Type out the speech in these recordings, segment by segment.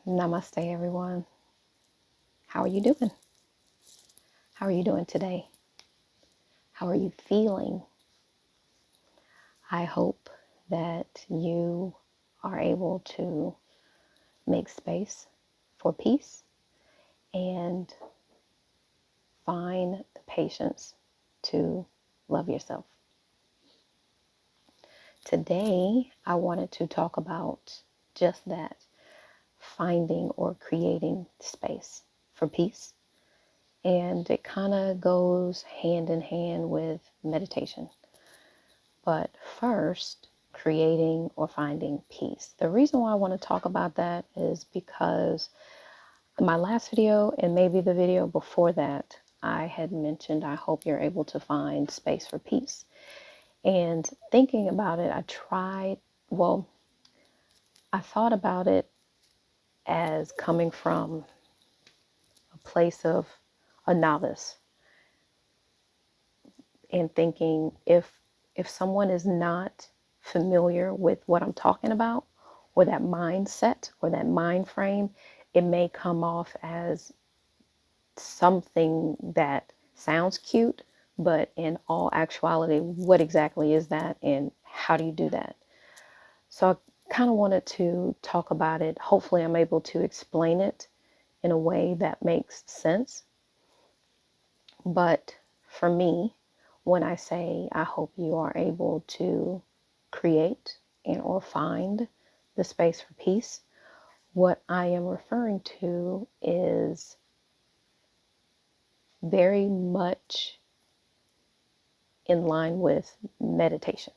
Namaste, everyone. How are you doing? How are you doing today? How are you feeling? I hope that you are able to make space for peace and find the patience to love yourself. Today, I wanted to talk about just that, finding or creating space for peace. And it kind of goes hand in hand with meditation. But first, creating or finding peace. The reason why I want to talk about that is because my last video and maybe the video before that, I had mentioned I hope you're able to find space for peace. And thinking about it, I thought about it as coming from a place of a novice and thinking if someone is not familiar with what I'm talking about or that mindset or that mind frame, it may come off as something that sounds cute, but in all actuality, what exactly is that and how do you do that? So I kind of wanted to talk about it. Hopefully I'm able to explain it in a way that makes sense. But for me, when I say I hope you are able to create and or find the space for peace, what I am referring to is very much in line with meditation.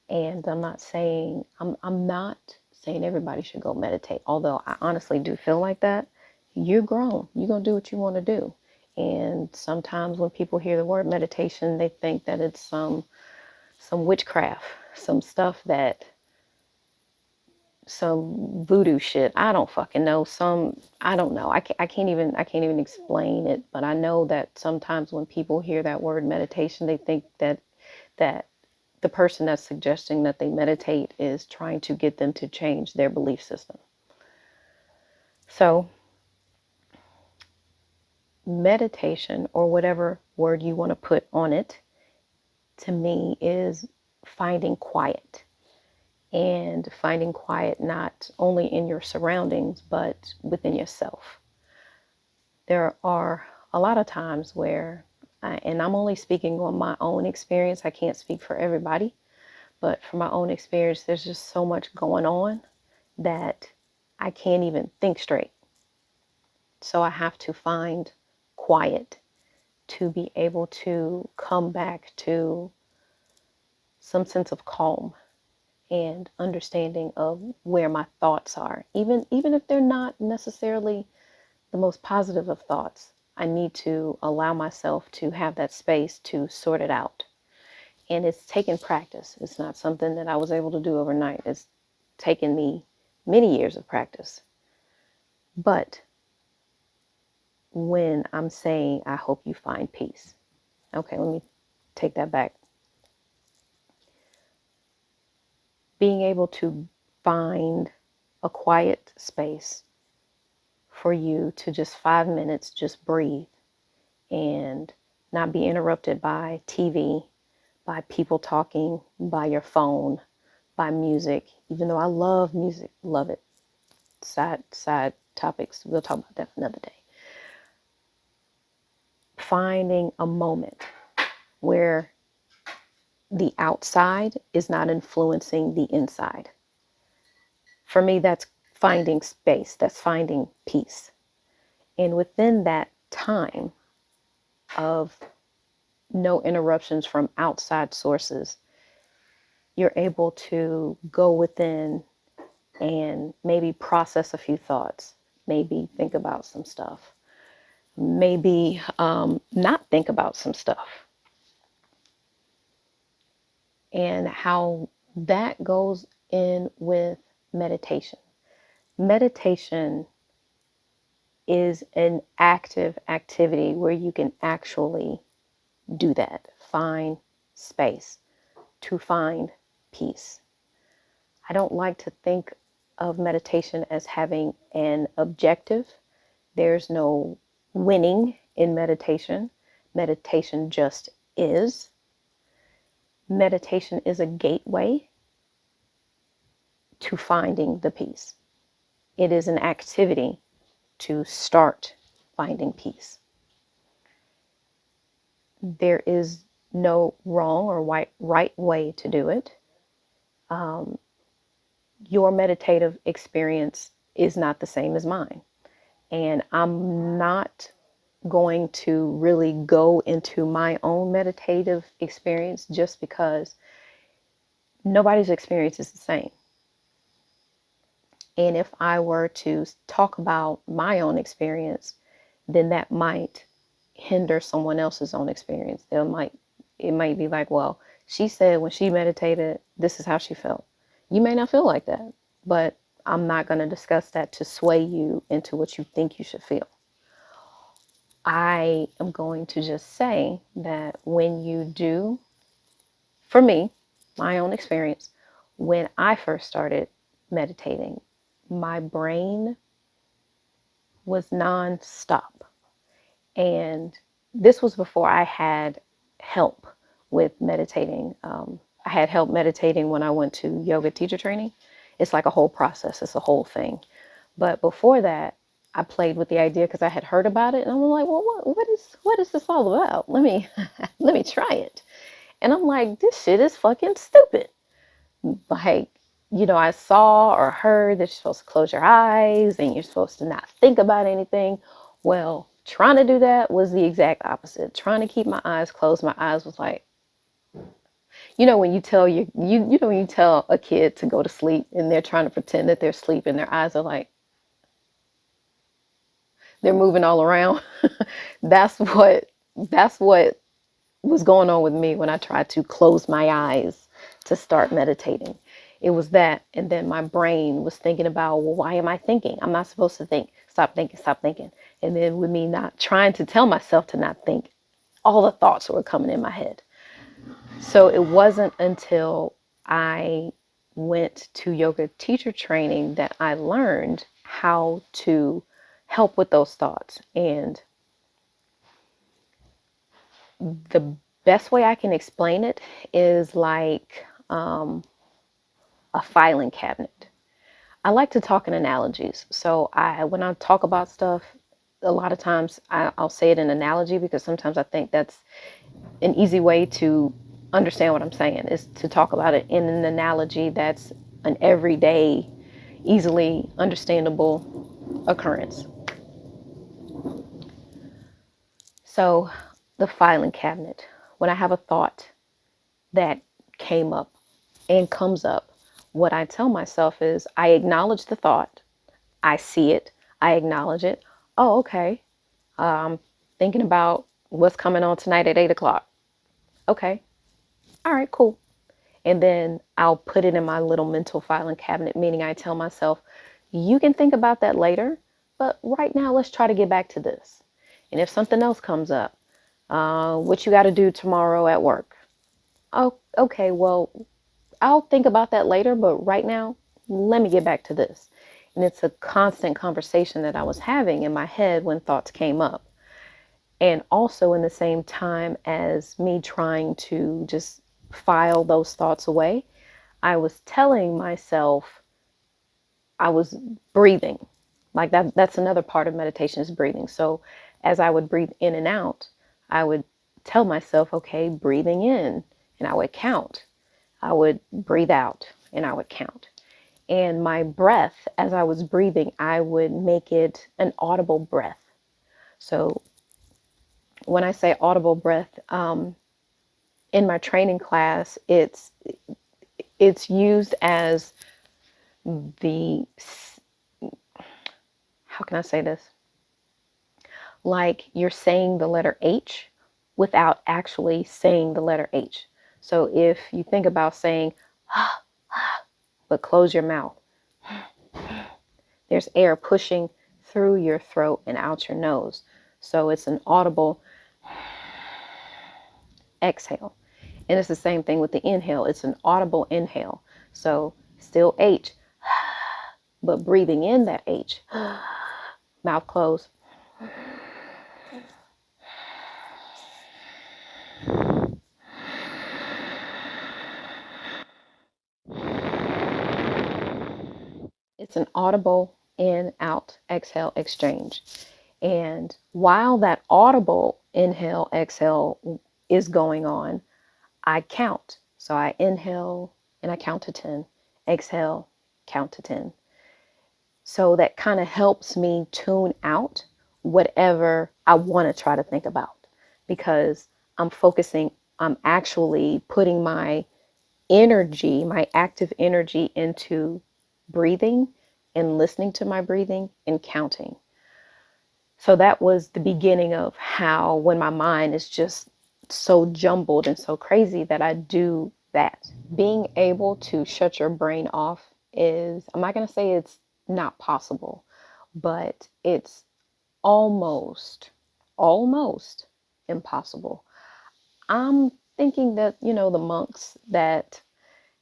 And I'm not saying everybody should go meditate, although I honestly do feel like that. You're grown. You're going to do what you want to do. And sometimes when people hear the word meditation, they think that it's some witchcraft, some stuff that some voodoo shit. I don't fucking know. I don't know. I can't even explain it, but I know that sometimes when people hear that word meditation, they think that the person that's suggesting that they meditate is trying to get them to change their belief system. So, meditation, or whatever word you want to put on it, to me is finding quiet. And finding quiet not only in your surroundings, but within yourself. There are a lot of times where, and I'm only speaking on my own experience, I can't speak for everybody, but from my own experience, there's just so much going on that I can't even think straight. So I have to find quiet to be able to come back to some sense of calm and understanding of where my thoughts are. Even if they're not necessarily the most positive of thoughts, I need to allow myself to have that space to sort it out. And it's taken practice. It's not something that I was able to do overnight. It's taken me many years of practice. But when I'm saying, I hope you find peace. Okay, let me take that back. Being able to find a quiet space for you to just 5 minutes, just breathe and not be interrupted by TV, by people talking, by your phone, by music, even though I love music, love it. Side topics, we'll talk about that another day. Finding a moment where the outside is not influencing the inside. For me, that's finding space, that's finding peace. And within that time of no interruptions from outside sources, you're able to go within and maybe process a few thoughts, maybe think about some stuff, maybe not think about some stuff. And how that goes in with meditation. Meditation is an active activity where you can actually do that, find space, to find peace. I don't like to think of meditation as having an objective. There's no winning in meditation. Meditation just is. Meditation is a gateway to finding the peace. It is an activity to start finding peace. There is no wrong or right way to do it. Your meditative experience is not the same as mine. And I'm not going to really go into my own meditative experience just because nobody's experience is the same. And if I were to talk about my own experience, then that might hinder someone else's own experience. It might be like, well, she said when she meditated, this is how she felt. You may not feel like that, but I'm not going to discuss that to sway you into what you think you should feel. I am going to just say that when you do, for me, my own experience, when I first started meditating, my brain was nonstop. And this was before I had help with meditating. I had help meditating when I went to yoga teacher training. It's like a whole process. It's a whole thing. But before that, I played with the idea because I had heard about it, and I'm like, well, what is this all about? Let me let me try it. And I'm like, this shit is fucking stupid. Like, I saw or heard that you're supposed to close your eyes and you're supposed to not think about anything. Well, trying to do that was the exact opposite. Trying to keep my eyes closed, my eyes was like, when you tell when you tell a kid to go to sleep and they're trying to pretend that they're asleep and their eyes are like, they're moving all around. that's what was going on with me when I tried to close my eyes to start meditating. It was that, and then my brain was thinking about, well, why am I thinking? I'm not supposed to think. Stop thinking, stop thinking. And then with me not trying to tell myself to not think, all the thoughts were coming in my head. So it wasn't until I went to yoga teacher training that I learned how to help with those thoughts. And the best way I can explain it is like a filing cabinet. I like to talk in analogies. So when I talk about stuff, a lot of times I'll say it in analogy because sometimes I think that's an easy way to understand what I'm saying, is to talk about it in an analogy that's an everyday, easily understandable occurrence. So the filing cabinet, when I have a thought that came up and comes up, what I tell myself is I acknowledge the thought. I see it. I acknowledge it. Oh, okay. I'm thinking about what's coming on tonight at 8 o'clock. Okay. All right, cool. And then I'll put it in my little mental filing cabinet, meaning I tell myself, you can think about that later, but right now let's try to get back to this. And if something else comes up, what you got to do tomorrow at work? Oh, okay, well, I'll think about that later, but right now, let me get back to this. And it's a constant conversation that I was having in my head when thoughts came up. And also in the same time as me trying to just file those thoughts away, I was telling myself I was breathing. Like that's another part of meditation, is breathing. So as I would breathe in and out, I would tell myself, okay, breathing in, and I would count. I would breathe out and I would count. And my breath, as I was breathing, I would make it an audible breath. So when I say audible breath, in my training class, it's used as the, how can I say this? Like you're saying the letter H without actually saying the letter H. So if you think about saying, but close your mouth, there's air pushing through your throat and out your nose. So it's an audible exhale. And it's the same thing with the inhale. It's an audible inhale. So still H, but breathing in that H, mouth closed. It's an audible in, out, exhale, exchange. And while that audible inhale, exhale is going on, I count. So I inhale and I count to 10, exhale, count to 10. So that kind of helps me tune out whatever I want to try to think about, because I'm actually putting my energy, my active energy, into breathing and listening to my breathing and counting. So that was the beginning of how, when my mind is just so jumbled and so crazy, that I do that. Being able to shut your brain off is, I'm not going to say it's not possible, but it's almost impossible. I'm thinking that, the monks that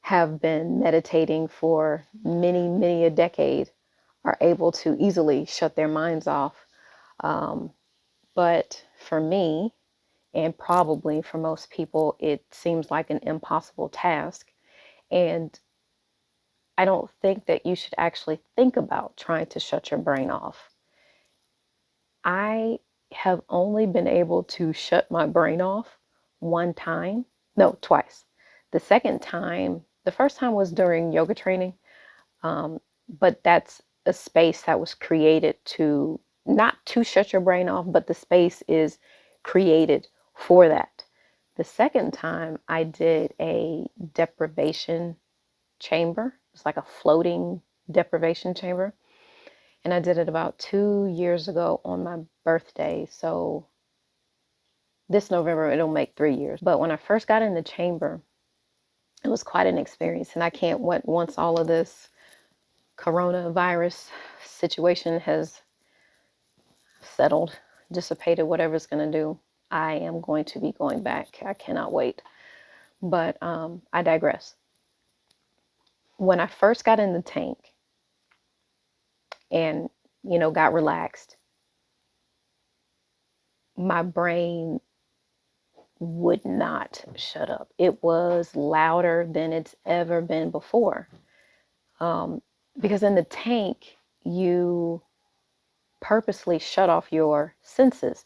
have been meditating for many a decade are able to easily shut their minds off. But for me, and probably for most people, it seems like an impossible task. And I don't think that you should actually think about trying to shut your brain off. I have only been able to shut my brain off one time. No, twice. The first time was during yoga training. But that's a space that was created to, not to shut your brain off, but the space is created for that. The second time I did a deprivation chamber. It's like a floating deprivation chamber. And I did it about 2 years ago on my birthday. So this November, it'll make 3 years. But when I first got in the chamber, it was quite an experience. And I can't wait, once all of this coronavirus situation has settled, dissipated, whatever it's going to do, I am going to be going back. I cannot wait. But I digress. When I first got in the tank and, got relaxed, my brain would not shut up. It was louder than it's ever been before. Because in the tank, you purposely shut off your senses.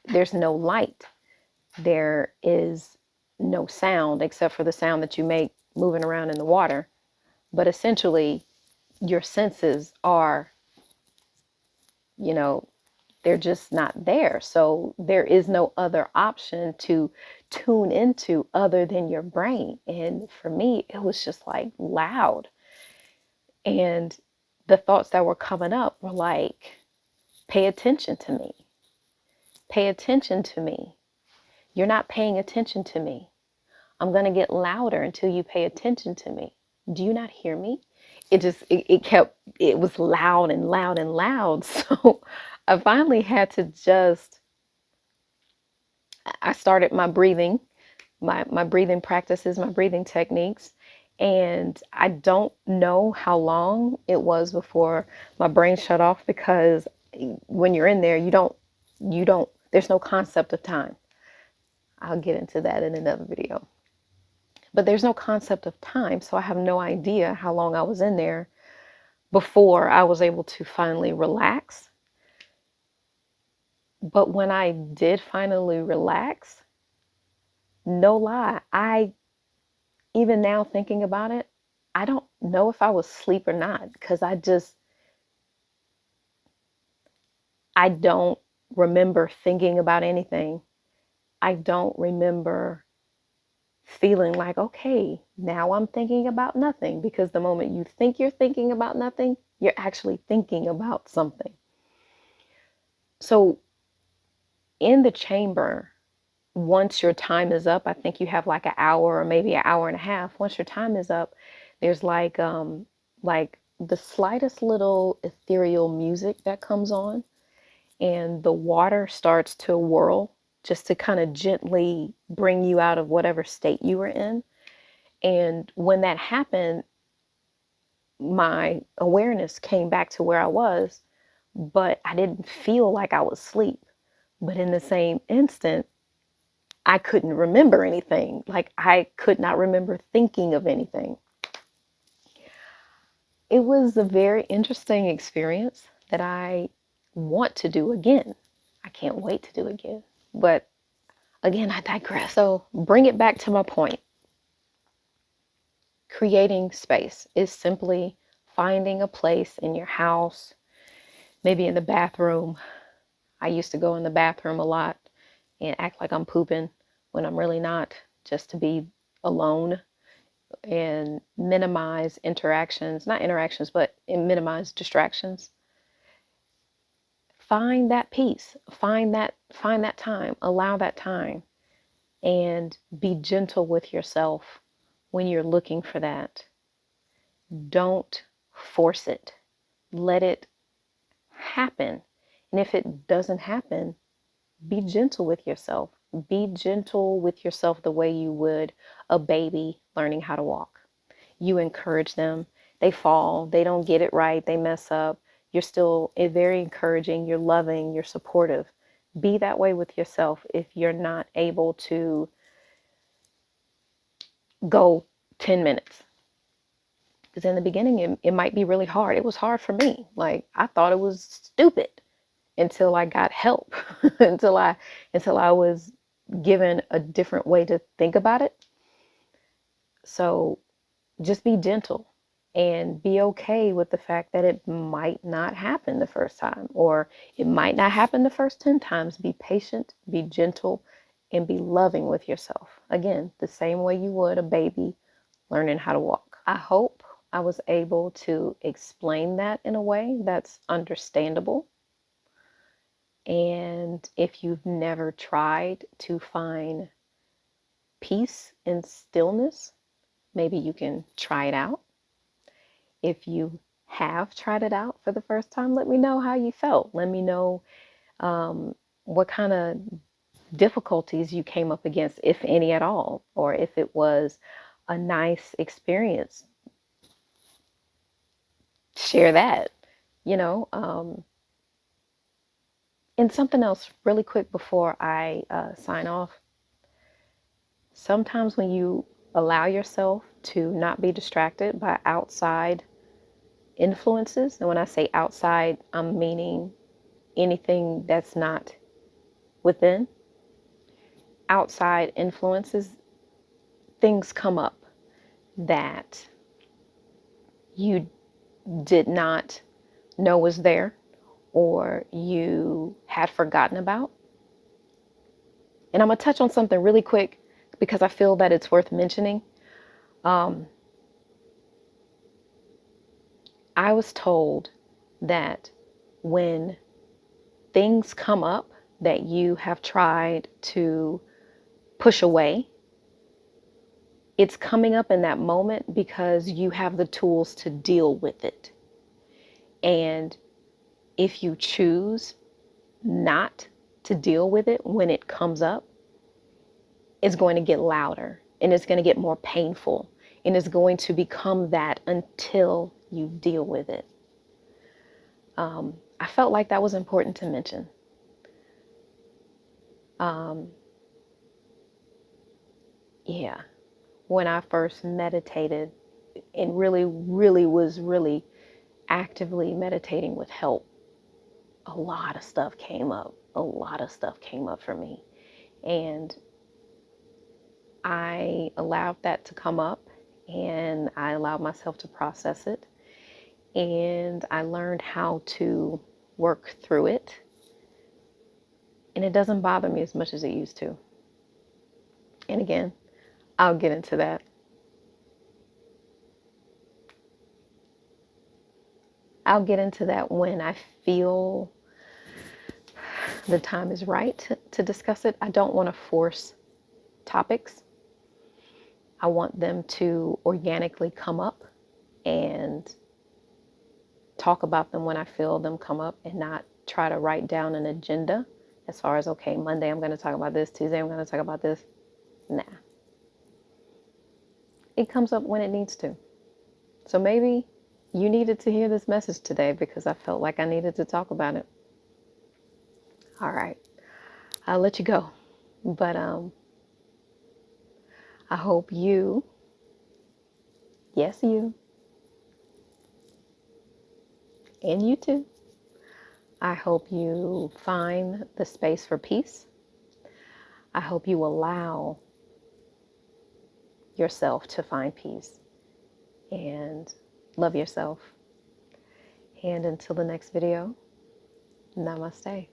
There's no light. There is no sound except for the sound that you make moving around in the water. But essentially, your senses are, they're just not there. So there is no other option to tune into other than your brain. And for me, it was just like loud. And the thoughts that were coming up were like, pay attention to me. Pay attention to me. You're not paying attention to me. I'm going to get louder until you pay attention to me. Do you not hear me? It was loud and loud and loud. So I finally had to I started my breathing, my breathing practices, my breathing techniques. And I don't know how long it was before my brain shut off, because when you're in there, there's no concept of time. I'll get into that in another video. But there's no concept of time, so I have no idea how long I was in there before I was able to finally relax. But when I did finally relax, no lie, even now thinking about it, I don't know if I was asleep or not, because I don't remember thinking about anything. I don't remember feeling like, okay, now I'm thinking about nothing, because the moment you think you're thinking about nothing, you're actually thinking about something. So in the chamber, once your time is up, I think you have like an hour or maybe an hour and a half. Once your time is up, there's like the slightest little ethereal music that comes on, and the water starts to whirl, just to kind of gently bring you out of whatever state you were in. And when that happened, my awareness came back to where I was, but I didn't feel like I was asleep. But in the same instant, I couldn't remember anything. Like I could not remember thinking of anything. It was a very interesting experience that I want to do again. I can't wait to do again. But again, I digress. So bring it back to my point. Creating space is simply finding a place in your house, maybe in the bathroom. I used to go in the bathroom a lot and act like I'm pooping when I'm really not, just to be alone and minimize interactions, not interactions, but minimize distractions. Find that peace, find that time, allow that time, and be gentle with yourself when you're looking for that. Don't force it. Let it happen. And if it doesn't happen, be gentle with yourself. Be gentle with yourself the way you would a baby learning how to walk. You encourage them. They fall. They don't get it right. They mess up. You're still very encouraging. You're loving. You're supportive. Be that way with yourself if you're not able to go 10 minutes. Because in the beginning, it might be really hard. It was hard for me. Like, I thought it was stupid until I got help, until I was given a different way to think about it. So just be gentle and be okay with the fact that it might not happen the first time, or it might not happen the first 10 times. Be patient, be gentle, and be loving with yourself. Again, the same way you would a baby learning how to walk. I hope I was able to explain that in a way that's understandable. And if you've never tried to find peace and stillness, maybe you can try it out. If you have tried it out for the first time, let me know how you felt. Let me know what kind of difficulties you came up against, if any at all, or if it was a nice experience. Share that, you know. And something else really quick before I sign off. Sometimes when you allow yourself to not be distracted by outside influences, and when I say outside, I'm meaning anything that's not within. Outside influences, things come up that you did not know was there or you had forgotten about. And I'm going to touch on something really quick because I feel that it's worth mentioning. I was told that when things come up that you have tried to push away, it's coming up in that moment because you have the tools to deal with it. And if you choose not to deal with it when it comes up, it's going to get louder and it's going to get more painful and it's going to become that until you deal with it. I felt like that was important to mention. Yeah, when I first meditated and really actively meditating with help, a lot of stuff came up. A lot of stuff came up for me. And I allowed that to come up and I allowed myself to process it. And I learned how to work through it. And it doesn't bother me as much as it used to. And again, I'll get into that. I'll get into that when I feel the time is right to discuss it. I don't want to force topics. I want them to organically come up and talk about them when I feel them come up and not try to write down an agenda as far as, okay, Monday I'm going to talk about this, Tuesday I'm going to talk about this. Nah. It comes up when it needs to. So maybe you needed to hear this message today because I felt like I needed to talk about it. All right. I'll let you go. But I hope you, yes, you, and you too. I hope you find the space for peace. I hope you allow yourself to find peace and love yourself. And until the next video, namaste.